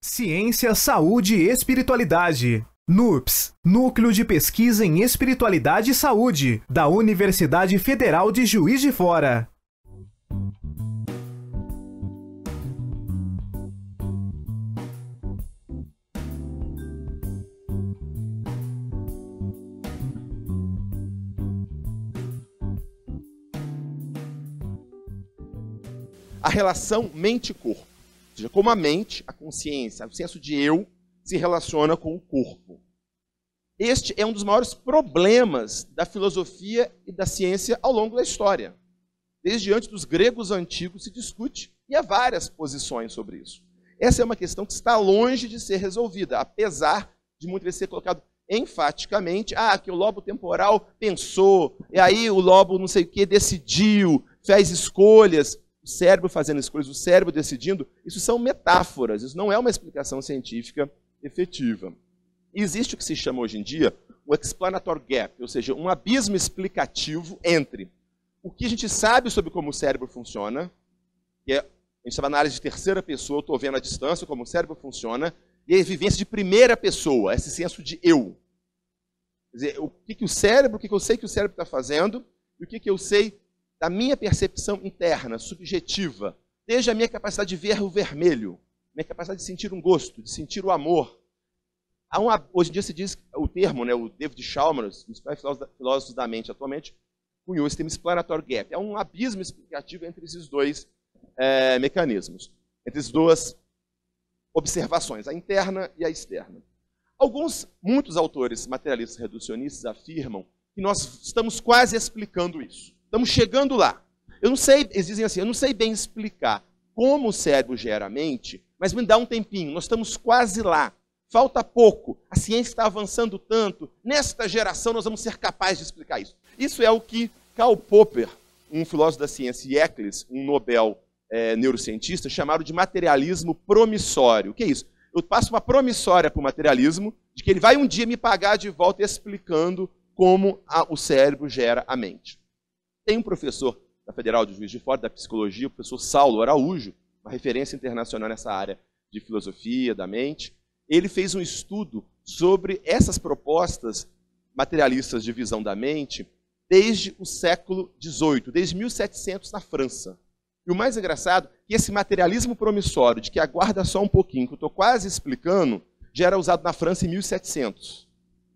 Ciência, Saúde e Espiritualidade. NUPES, Núcleo de Pesquisa em Espiritualidade e Saúde, da Universidade Federal de Juiz de Fora. A relação mente-corpo. Ou seja, como a mente, a consciência, o senso de eu, se relaciona com o corpo. Este é um dos maiores problemas da filosofia e da ciência ao longo da história. Desde antes dos gregos antigos se discute, e há várias posições sobre isso. Essa é uma questão que está longe de ser resolvida, apesar de muitas vezes ser colocado enfaticamente, que o lobo temporal pensou, e aí o lobo não sei o que decidiu, fez escolhas. O cérebro fazendo escolhas, o cérebro decidindo, isso são metáforas, isso não é uma explicação científica efetiva. E existe o que se chama hoje em dia o explanatory gap, ou seja, um abismo explicativo entre o que a gente sabe sobre como o cérebro funciona, que é, a gente sabe na análise de terceira pessoa, eu estou vendo à distância como o cérebro funciona, e a vivência de primeira pessoa, esse senso de eu. Quer dizer, o que o cérebro, o que eu sei que o cérebro está fazendo, e o que eu sei da minha percepção interna, subjetiva, desde a minha capacidade de ver o vermelho, minha capacidade de sentir um gosto, de sentir o amor. Hoje em dia se diz o termo, o David Chalmers, um dos filósofos da mente atualmente, cunhou esse termo explanatory gap. É um abismo explicativo entre esses dois mecanismos, entre as duas observações, a interna e a externa. Muitos autores materialistas reducionistas afirmam que nós estamos quase explicando isso. Estamos chegando lá. Eles dizem assim, eu não sei bem explicar como o cérebro gera a mente, mas me dá um tempinho, nós estamos quase lá. Falta pouco, a ciência está avançando tanto, nesta geração nós vamos ser capazes de explicar isso. Isso é o que Karl Popper, um filósofo da ciência, e Eccles, um Nobel neurocientista, chamaram de materialismo promissório. O que é isso? Eu passo uma promissória para o materialismo, de que ele vai um dia me pagar de volta explicando como o cérebro gera a mente. Tem um professor da Federal de Juiz de Fora, da psicologia, o professor Saulo Araújo, uma referência internacional nessa área de filosofia da mente. Ele fez um estudo sobre essas propostas materialistas de visão da mente desde o século XVIII, desde 1700 na França. E o mais engraçado é que esse materialismo promissório, de que aguarda só um pouquinho, que eu estou quase explicando, já era usado na França em 1700.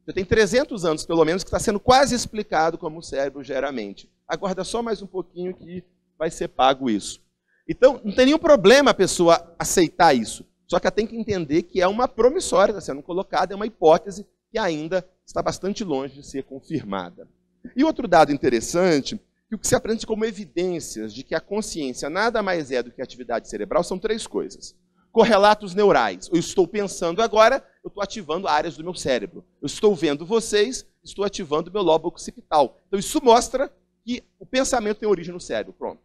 Já tem 300 anos, pelo menos, que está sendo quase explicado como o cérebro gera a mente. Aguarda só mais um pouquinho que vai ser pago isso. Então, não tem nenhum problema a pessoa aceitar isso. Só que ela tem que entender que é uma promissória, está sendo colocada, é uma hipótese que ainda está bastante longe de ser confirmada. E outro dado interessante, que o que se aprende como evidências de que a consciência nada mais é do que a atividade cerebral, são três coisas. Correlatos neurais. Eu estou pensando agora, eu estou ativando áreas do meu cérebro. Eu estou vendo vocês, estou ativando o meu lobo occipital. Então isso mostra que o pensamento tem origem no cérebro. Pronto.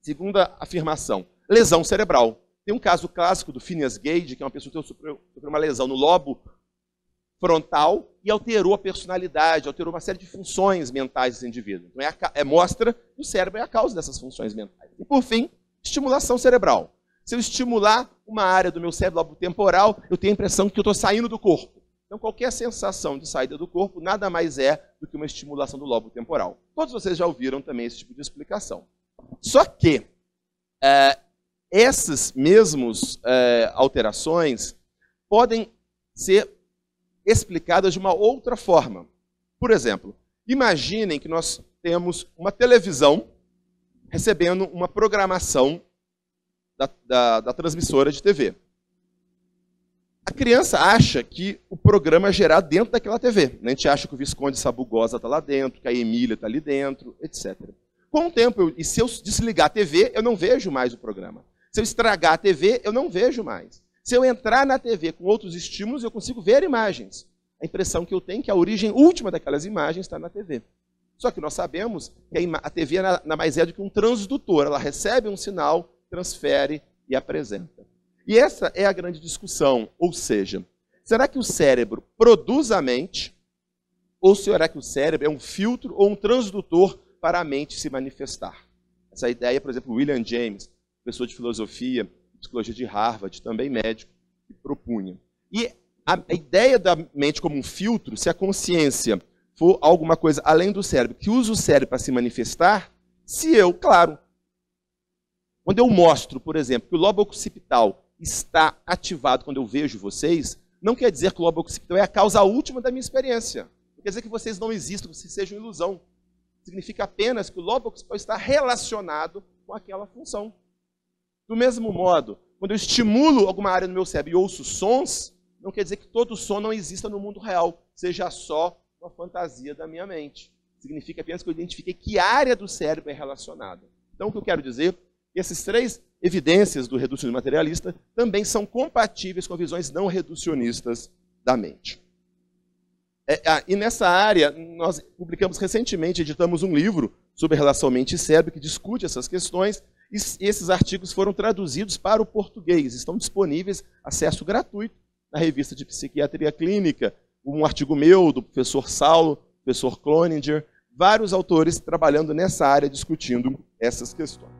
Segunda afirmação. Lesão cerebral. Tem um caso clássico do Phineas Gage, que é uma pessoa que sofreu uma lesão no lobo frontal e alterou a personalidade, alterou uma série de funções mentais desse indivíduo. Então mostra que o cérebro é a causa dessas funções mentais. E por fim, estimulação cerebral. Se eu estimular uma área do meu cérebro lobo temporal, eu tenho a impressão que eu estou saindo do corpo. Então, qualquer sensação de saída do corpo nada mais é do que uma estimulação do lobo temporal. Todos vocês já ouviram também esse tipo de explicação. Só que essas mesmas alterações podem ser explicadas de uma outra forma. Por exemplo, imaginem que nós temos uma televisão recebendo uma programação da transmissora de TV. A criança acha que o programa é gerado dentro daquela TV. A gente acha que o Visconde Sabugosa está lá dentro, que a Emília está ali dentro, etc. Com o tempo, e se eu desligar a TV, eu não vejo mais o programa. Se eu estragar a TV, eu não vejo mais. Se eu entrar na TV com outros estímulos, eu consigo ver imagens. A impressão que eu tenho é que a origem última daquelas imagens está na TV. Só que nós sabemos que a TV nada mais é do que um transdutor. Ela recebe um sinal, transfere e apresenta. E essa é a grande discussão. Ou seja, será que o cérebro produz a mente? Ou será que o cérebro é um filtro ou um transdutor para a mente se manifestar? Essa ideia, por exemplo, William James, professor de filosofia, psicologia de Harvard, também médico, que propunha. E a ideia da mente como um filtro, se a consciência for alguma coisa além do cérebro, que usa o cérebro para se manifestar, se eu, claro, quando eu mostro, por exemplo, que o lobo occipital está ativado quando eu vejo vocês, não quer dizer que o lobo occipital é a causa última da minha experiência. Não quer dizer que vocês não existam, que vocês sejam ilusão. Significa apenas que o lobo occipital está relacionado com aquela função. Do mesmo modo, quando eu estimulo alguma área no meu cérebro e ouço sons, não quer dizer que todo som não exista no mundo real, seja só uma fantasia da minha mente. Significa apenas que eu identifiquei que área do cérebro é relacionada. Então, o que eu quero dizer, essas três evidências do reducionismo materialista também são compatíveis com visões não reducionistas da mente. E nessa área, nós publicamos recentemente, editamos um livro sobre a relação mente e cérebro que discute essas questões, e esses artigos foram traduzidos para o português, estão disponíveis, acesso gratuito, na revista de Psiquiatria Clínica, um artigo meu, do professor Saulo, professor Cloninger, vários autores trabalhando nessa área, discutindo essas questões.